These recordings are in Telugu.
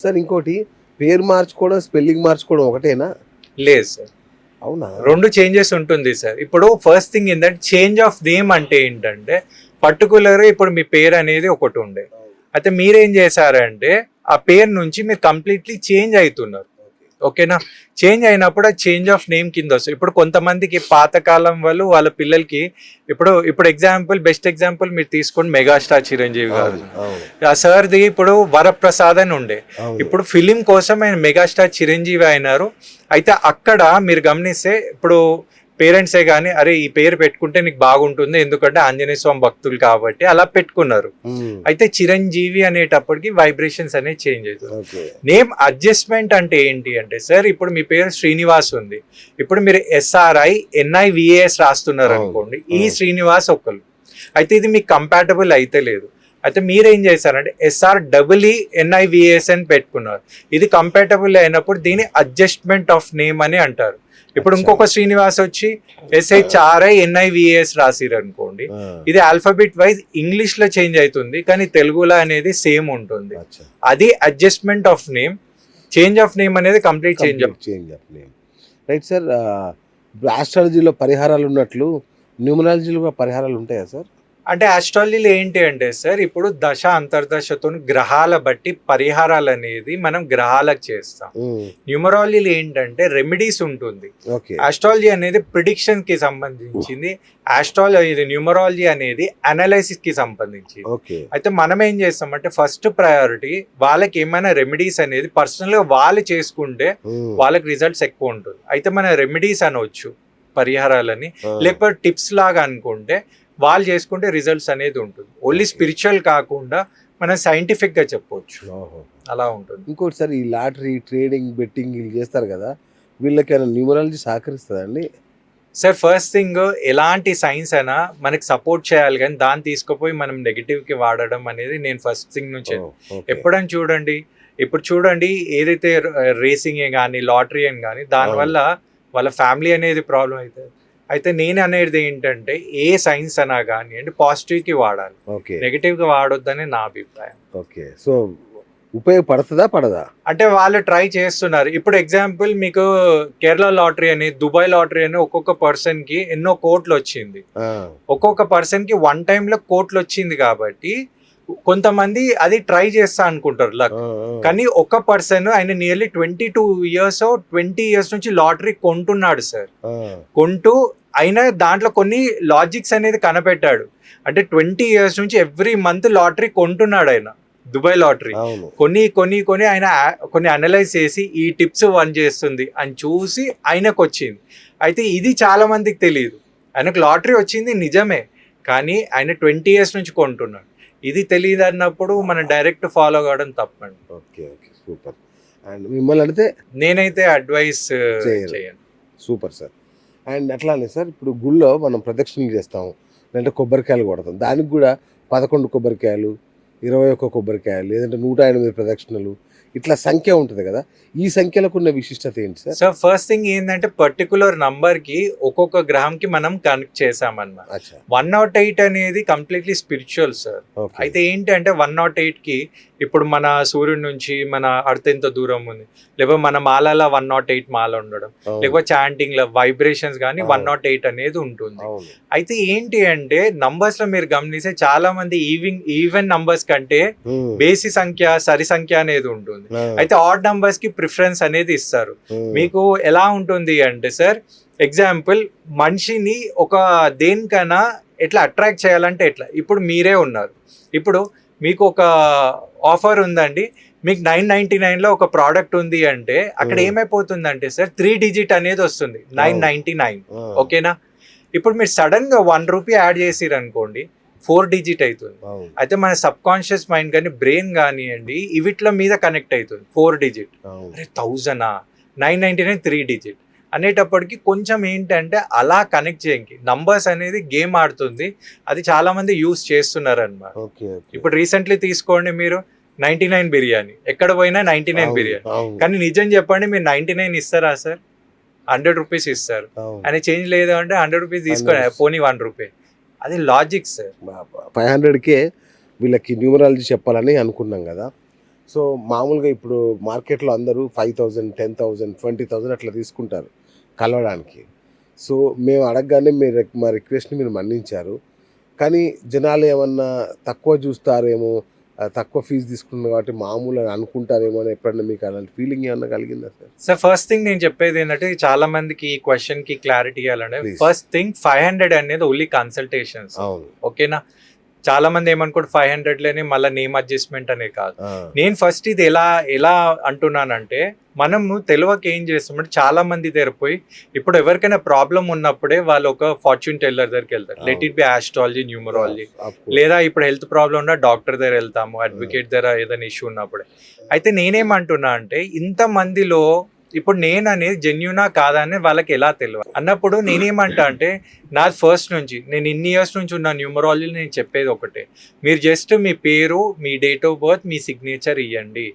సార్ ఇంకోటి పేరు మార్చుకోవడం, స్పెల్లింగ్ మార్చుకోవడం ఒకటేనా? లేదు సార్, అవునా? 2 చేంజెస్ ఉంటుంది సార్. ఇప్పుడు ఫస్ట్ థింగ్ ఏంటంటే చేంజ్ ఆఫ్ నేమ్ అంటే ఏంటంటే పర్టికులర్ ఇప్పుడు మీ పేరు అనేది ఒకటి ఉండే, అయితే మీరేం చేశారంటే ఆ పేరు నుంచి మీరు కంప్లీట్లీ చేంజ్ అవుతున్నారు. ఓకేనా? చేంజ్ అయినప్పుడు ఆ చేంజ్ ఆఫ్ నేమ్ కింద వస్తుంది. ఇప్పుడు కొంతమందికి పాతకాలం వాళ్ళు వాళ్ళ పిల్లలకి ఇప్పుడు బెస్ట్ ఎగ్జాంపుల్ మీరు తీసుకోండి, మెగాస్టార్ చిరంజీవి గారు. ఆ సార్ది ఇప్పుడు వరప్రసాద్ అని ఉండే, ఇప్పుడు ఫిలిం కోసం ఆయన మెగాస్టార్ చిరంజీవి అయినారు. అయితే అక్కడ మీరు గమనిస్తే ఇప్పుడు పేరెంట్సే కానీ అరే ఈ పేరు పెట్టుకుంటే నీకు బాగుంటుంది ఎందుకంటే ఆంజనేయ స్వామి భక్తులు కాబట్టి అలా పెట్టుకున్నారు. అయితే చిరంజీవి అనేటప్పటికి వైబ్రేషన్స్ అనేది చేంజ్ అవుతుంది. నేమ్ అడ్జస్ట్మెంట్ అంటే ఏంటి అంటే సార్, ఇప్పుడు మీ పేరు శ్రీనివాస్ ఉంది, ఇప్పుడు మీరు SRINIVAS రాస్తున్నారు అనుకోండి, ఈ శ్రీనివాస్ ఒకరు, అయితే ఇది మీకు కంపాటబుల్ అయితే లేదు. అయితే మీరేం చేశారంటే SREENIVAS అని పెట్టుకున్నారు, ఇది కంపాటబుల్ అయినప్పుడు దీని అడ్జస్ట్మెంట్ ఆఫ్ నేమ్ అని అంటారు. ఇప్పుడు ఇంకొక శ్రీనివాస్ వచ్చి SHRINIVAS రాసిరు అనుకోండి, ఇది ఆల్ఫాబెట్ వైజ్ ఇంగ్లీష్ లో చేంజ్ అవుతుంది కానీ తెలుగులో అనేది సేమ్ ఉంటుంది. అది adjustment of name. Change of name అనేది complete change of name. Right sir. ఆస్ట్రాలజీలో పరిహారాలు ఉన్నట్లు న్యూమరాలజీలో పరిహారాలు ఉంటాయా సార్? అంటే ఆస్ట్రాలజీలో ఏంటి అంటే సార్, ఇప్పుడు దశ అంతర్దశతో గ్రహాల బట్టి పరిహారాలు అనేది మనం గ్రహాలకు చేస్తాం. న్యూమరాలజీలో ఏంటంటే రెమెడీస్ ఉంటుంది. ఆస్ట్రాలజీ అనేది ప్రిడిక్షన్ కి సంబంధించింది, న్యూమరాలజీ అనేది అనాలైసిస్ కి సంబంధించింది. అయితే మనం ఏం చేస్తామంటే ఫస్ట్ ప్రయారిటీ వాళ్ళకి ఏమైనా రెమెడీస్ అనేది పర్సనల్ గా వాళ్ళు చేసుకుంటే వాళ్ళకి రిజల్ట్స్ ఎక్కువ ఉంటుంది. అయితే మన రెమెడీస్ అనవచ్చు పరిహారాలని, లేకపోతే టిప్స్ లాగా అనుకుంటే వాళ్ళు చేసుకుంటే రిజల్ట్స్ అనేది ఉంటుంది. ఓన్లీ స్పిరిచువల్ కాకుండా మనం సైంటిఫిక్ గా చెప్పవచ్చు, అలా ఉంటుంది. ఇంకోటి సార్, ఈ లాటరీ ట్రేడింగ్ బెట్టింగ్ వీళ్ళు చేస్తారు కదా, వీళ్ళకి న్యూమరాలజీ సహకరిస్తుందండి? సార్ ఫస్ట్ థింగ్ ఎలాంటి సైన్స్ అయినా మనకి సపోర్ట్ చేయాలి, కానీ దాన్ని తీసుకుపోయి మనం నెగిటివ్ కి వాడడం అనేది నేను ఫస్ట్ థింగ్ నుంచి ఎప్పుడైనా చూడండి. ఇప్పుడు చూడండి, ఏదైతే రేసింగ్ కానీ లాటరీ అని కానీ దానివల్ల వాళ్ళ ఫ్యామిలీ అనేది ప్రాబ్లం అవుతుంది. అయితే నేను అనేది ఏంటంటే ఏ సైన్స్ అనా కానీ అంటే పాజిటివ్ కి వాడాలి, నెగిటివ్ గా వాడొద్దని నా అభిప్రాయం. ఓకే, సో ఉపయోగపడుతుందా పడదా అంటే వాళ్ళు ట్రై చేస్తున్నారు. ఇప్పుడు ఎగ్జాంపుల్ మీకు కేరళ లాటరీ అని, దుబాయ్ లాటరీ అని ఒక్కొక్క పర్సన్ కి ఎన్నో కోట్లు వచ్చింది, ఒక్కొక్క పర్సన్ కి వన్ టైమ్ లో కోట్లు వచ్చింది. కాబట్టి కొంతమంది అది ట్రై చేస్తా అనుకుంటారు లక్, కానీ ఒక పర్సన్ ఆయన నియర్లీ 20 years నుంచి లాటరీ కొంటున్నాడు సార్. కొంటూ అయినా దాంట్లో కొన్ని లాజిక్స్ అనేది కనిపెట్టాడు. అంటే 20 years నుంచి ఎవ్రీ మంత్ లాటరీ కొంటున్నాడు ఆయన, దుబాయ్ లాటరీ కొన్ని ఆయన కొన్ని అనలైజ్ చేసి ఈ టిప్స్ వన్ చేస్తుంది అని చూసి ఆయనకు వచ్చింది. అయితే ఇది చాలా మందికి తెలియదు, ఆయనకు లాటరీ వచ్చింది నిజమే, కానీ ఆయన 20 years నుంచి కొంటున్నాడు. ఇది తెలియదు అన్నప్పుడు మనం డైరెక్ట్ ఫాలో కావడం తప్పండి. Okay okay, super. అండ్ మిమ్మల్ని అడిగితే నేనైతే అడ్వైస్ చేయను. Super sir. అండ్ అట్లానే సార్, ఇప్పుడు గుళ్ళో మనం ప్రదక్షిణలు చేస్తాము, లేదంటే కొబ్బరికాయలు కొడతాం, దానికి కూడా 11 కొబ్బరికాయలు, 21 కొబ్బరికాయలు, లేదంటే 108 ప్రదక్షిణలు, ఇట్లా సంఖ్య ఉంటుంది కదా, ఈ సంఖ్యలకు ఉన్న విశిష్టత ఏంటి సార్? సార్ ఫస్ట్ థింగ్ ఏంటంటే పర్టికులర్ నంబర్ కి ఒక్కొక్క గ్రహం కి మనం కనెక్ట్ చేసామన్నమాట. 108 అనేది కంప్లీట్లీ స్పిరిచువల్ సార్. అయితే ఏంటి అంటే 108 కి ఇప్పుడు మన సూర్యుడి నుంచి మన అర్త్ ఎంత దూరం ఉంది, లేకపోతే మన మాలలో 108 మాల ఉండడం, లేకపోతే చాంటింగ్ లో వైబ్రేషన్స్ కానీ 108 అనేది ఉంటుంది. అయితే ఏంటి అంటే నంబర్స్ లో మీరు గమనిస్తే చాలా మంది ఈవెన్ నంబర్స్ కంటే బేసి సంఖ్య సరి సంఖ్య అనేది ఉంటుంది. అయితే ఆడ్ నంబర్స్ కి ప్రిఫరెన్స్ అనేది ఇస్తారు. మీకు ఎలా ఉంటుంది అంటే సార్, ఎగ్జాంపుల్ మనిషిని ఒక దేనికైనా ఎట్లా అట్రాక్ట్ చేయాలంటే ఎట్లా, ఇప్పుడు మీరే ఉన్నారు, ఇప్పుడు మీకు ఒక ఆఫర్ ఉందండి, మీకు 999 ఒక ప్రోడక్ట్ ఉంది అంటే అక్కడ ఏమైపోతుందంటే సార్ 3 digit అనేది వస్తుంది, 999. ఓకేనా? ఇప్పుడు మీరు సడన్ గా 1 rupee యాడ్ చేసిరు అనుకోండి, 4 digit అవుతుంది. అయితే మన సబ్ కాన్షియస్ మైండ్ కానీ బ్రెయిన్ కానివ్వండి వీటిలో మీద కనెక్ట్ అవుతుంది 4 digit. అరే 1000 999 3 digit అనేటప్పటికి కొంచెం ఏంటంటే అలా కనెక్ట్ చేయడానికి నంబర్స్ అనేది గేమ్ ఆడుతుంది, అది చాలా మంది యూస్ చేస్తున్నారు అన్నమాట. ఇప్పుడు రీసెంట్లీ తీసుకోండి, మీరు 99 బిర్యానీ, ఎక్కడ పోయినా 99 బిర్యానీ, కానీ నిజం చెప్పండి మీరు 99 ఇస్తారా సార్? 100 rupees ఇస్తారు. అని చేంజ్ లేదు అంటే 100 rupees తీసుకొని పోనీ 1 rupee, అది లాజిక్ సార్. 500కే వీళ్ళకి న్యూమరాలజీ చెప్పాలని అనుకున్నాం కదా, సో మామూలుగా ఇప్పుడు మార్కెట్లో అందరూ 5,000, 10,000, 20,000 అట్లా తీసుకుంటారు కలవడానికి. సో మేము అడగగానే మీరు మా రిక్వెస్ట్ని మీరు మన్నించారు. కానీ జనాలు ఏమన్నా తక్కువ చూస్తారేమో, తక్కువ ఫీజు తీసుకున్నారు కాబట్టి మామూలు అని అనుకుంటారేమో అని ఎప్పుడన్నా మీకు అలాంటి ఫీలింగ్ ఏమన్నా కలిగిందా సార్? సార్ ఫస్ట్ థింగ్ నేను చెప్పేది ఏంటంటే చాలా మందికి ఈ క్వశ్చన్ కి క్లారిటీ ఇవ్వాలంటే Please. ఫస్ట్ థింగ్ 500 అనేది ఓన్లీ కన్సల్టేషన్స్. అవును. ఓకేనా? చాలా మంది ఏమనుకోండి 500 లేని మళ్ళీ నేమ్ అడ్జస్ట్మెంట్ అనే కాదు. ఆ, నేను ఫస్ట్ ఇది ఎలా అంటున్నానంటే మనము తెలియక ఏం చేస్తామంటే చాలా మంది దగ్గర పోయి ఇప్పుడు ఎవరికైనా ప్రాబ్లం ఉన్నప్పుడే వాళ్ళు ఒక ఫార్చ్యూన్ టెల్లర్ దగ్గరికి వెళ్తారు. Let it be astrology, numerology, of course. లేదా ఇప్పుడు హెల్త్ ప్రాబ్లం ఉన్న డాక్టర్ దగ్గర వెళ్తాము, అడ్వకేట్ దగ్గర ఏదైనా ఇష్యూ ఉన్నప్పుడే. అయితే నేనేమంటున్నా అంటే ఇంత మందిలో ఇప్పుడు నేను అనేది జెన్యునా కాదా అని వాళ్ళకి ఎలా తెలియదు అన్నప్పుడు నేనేమంటా అంటే నాది ఫస్ట్ నుంచి నేను ఇన్ని ఇయర్స్ నుంచి ఉన్న న్యూమరాలజీ నేను చెప్పేది ఒకటే, మీరు జస్ట్ మీ పేరు, మీ డేట్ ఆఫ్ బర్త్, మీ సిగ్నేచర్ ఇవ్వండి.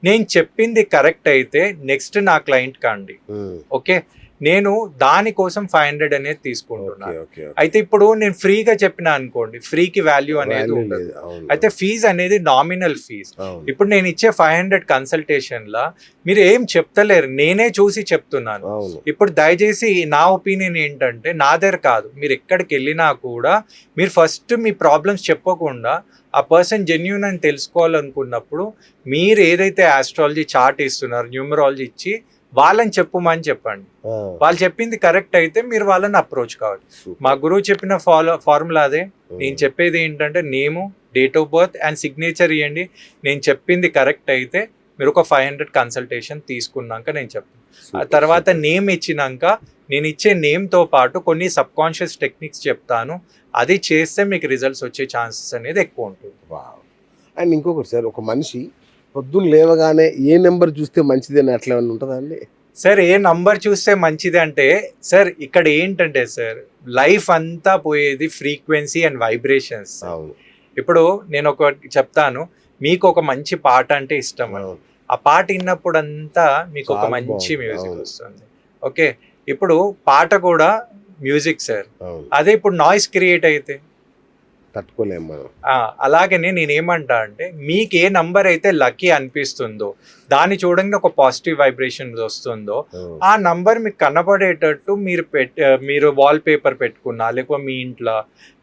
నేను చెప్పింది కరెక్ట్ అయితే నెక్స్ట్ నా క్లయింట్ కాండి. ఉమ్, ఓకే, నేను దానికోసం 500 అనేది తీసుకుంటున్నాను. Okay, okay. అయితే ఇప్పుడు నేను ఫ్రీగా చెప్పిన అనుకోండి, ఫ్రీకి వాల్యూ అనేది Value ఉండదు. లేదు, అవును. అయితే ఫీజు అనేది నామినల్ ఫీజ్. అవును. ఇప్పుడు నేను ఇచ్చే 500 కన్సల్టేషన్లా మీరు ఏం చెప్తలేరు, నేనే చూసి చెప్తున్నాను. అవును. ఇప్పుడు దయచేసి నా ఒపీనియన్ ఏంటంటే నా దగ్గర కాదు, మీరు ఎక్కడికి వెళ్ళినా కూడా మీరు ఫస్ట్ మీ ప్రాబ్లమ్స్ చెప్పకుండా ఆ పర్సన్ జెన్యూన్ అని తెలుసుకోవాలనుకున్నప్పుడు మీరు ఏదైతే ఆస్ట్రాలజీ చార్ట్ ఇస్తున్నారు, న్యూమరాలజీ ఇచ్చి వాళ్ళని చెప్పమని చెప్పండి. ఆ, వాళ్ళు చెప్పింది కరెక్ట్ అయితే మీరు వాళ్ళని అప్రోచ్ కావాలి. super. మా గురువు చెప్పిన ఫార్ములా అదే. నేను చెప్పేది ఏంటంటే name, date of birth and signature ఇవ్వండి. నేను చెప్పింది కరెక్ట్ అయితే మీరు ఒక 500 కన్సల్టేషన్ తీసుకున్నాక నేను చెప్తాను. ఆ Super, తర్వాత super. నేమ్ ఇచ్చినాక నేను ఇచ్చే నేమ్తో పాటు కొన్ని సబ్ కాన్షియస్ టెక్నిక్స్ చెప్తాను. అది చేస్తే మీకు రిజల్ట్స్ వచ్చే ఛాన్సెస్ అనేది ఎక్కువ ఉంటుంది. వావ్. అండ్ ఇంకొకటి సార్, ఒక మనిషి పొద్దున్న లేవగానే ఏ నెంబర్ చూస్తే మంచిది అని అట్లా ఏమైనా ఉంటుందా అండి? సార్ ఏ నంబర్ చూస్తే మంచిది అంటే సార్ ఇక్కడ ఏంటంటే సార్ లైఫ్ అంతా పోయేది ఫ్రీక్వెన్సీ అండ్ వైబ్రేషన్స్. అవును. ఇప్పుడు నేను ఒకటి చెప్తాను, మీకు ఒక మంచి పాట అంటే ఇష్టం అని. అవును. ఆ పాట విన్నప్పుడు అంతా మీకు ఒక చాలా మంచి బాగుంది. మ్యూజిక్ అవును. వస్తుంది. ఓకే, ఇప్పుడు పాట కూడా మ్యూజిక్ సార్. అవును. అదే ఇప్పుడు నాయిస్ క్రియేట్ అయితే తట్టుకోలేము మనం. అలాగనే నేనేమంటా అంటే మీకు ఏ నంబర్ అయితే లక్కీ అనిపిస్తుందో, దాన్ని చూడండి ఒక పాజిటివ్ వైబ్రేషన్ వస్తుందో, అవును. ఆ నంబర్ మీకు కనబడేటట్టు మీరు వాల్ పేపర్ పెట్టుకున్నా, లేకపోతే మీ ఇంట్లో,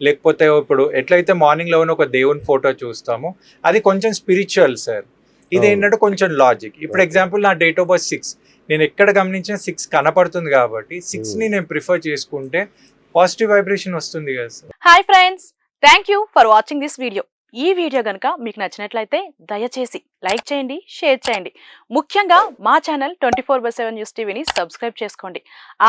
లేకపోతే ఇప్పుడు ఎట్లయితే మార్నింగ్ లో ఒక దేవుని ఫోటో చూస్తామో అది కొంచెం స్పిరిచువల్ సార్. ఇది అవును. ఏంటంటే కొంచెం లాజిక్. ఇప్పుడు Okay. ఎగ్జాంపుల్ నా డేట్ ఆఫ్ బర్త్ 6, నేను ఎక్కడ గమనించిన 6 కనపడుతుంది కాబట్టి 6ని నేను ప్రిఫర్ చేసుకుంటే పాజిటివ్ వైబ్రేషన్ వస్తుంది కదా sir. Hi friends, thank you for watching this video. ఈ వీడియో గనుక మీకు నచ్చినట్లయితే దయచేసి లైక్ చేయండి, షేర్ చేయండి. ముఖ్యంగా మా ఛానల్ 24/7 న్యూస్ టీవీని సబ్స్క్రైబ్ చేసుకోండి.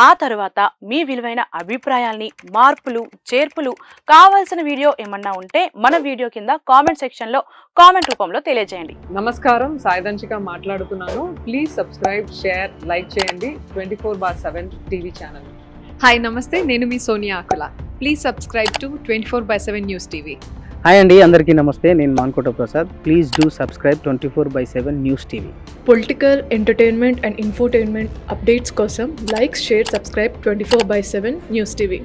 ఆ తర్వాత మీ విలువైన అభిప్రాయాల్ని, మార్పులు, చేర్పులు, కావాల్సిన వీడియో ఏమన్నా ఉంటే మన వీడియో కింద కామెంట్ సెక్షన్లో కామెంట్ రూపంలో తెలియజేయండి. నమస్కారం, సాయిదంచిక మాట్లాడుతున్నాను. ప్లీజ్ సబ్స్క్రైబ్, షేర్, లైక్ చేయండి 24/7 టీవీ ఛానల్. హాయ్ నమస్తే, నేను మీ Sonia Akula. Please subscribe to 24/7 news TV. Hi అండి, అందరికీ నమస్తే. నేను Mankota Prasad. Please do subscribe 24/7 news TV. Political, entertainment and infotainment updates కోసం like, share, subscribe 24/7 news TV.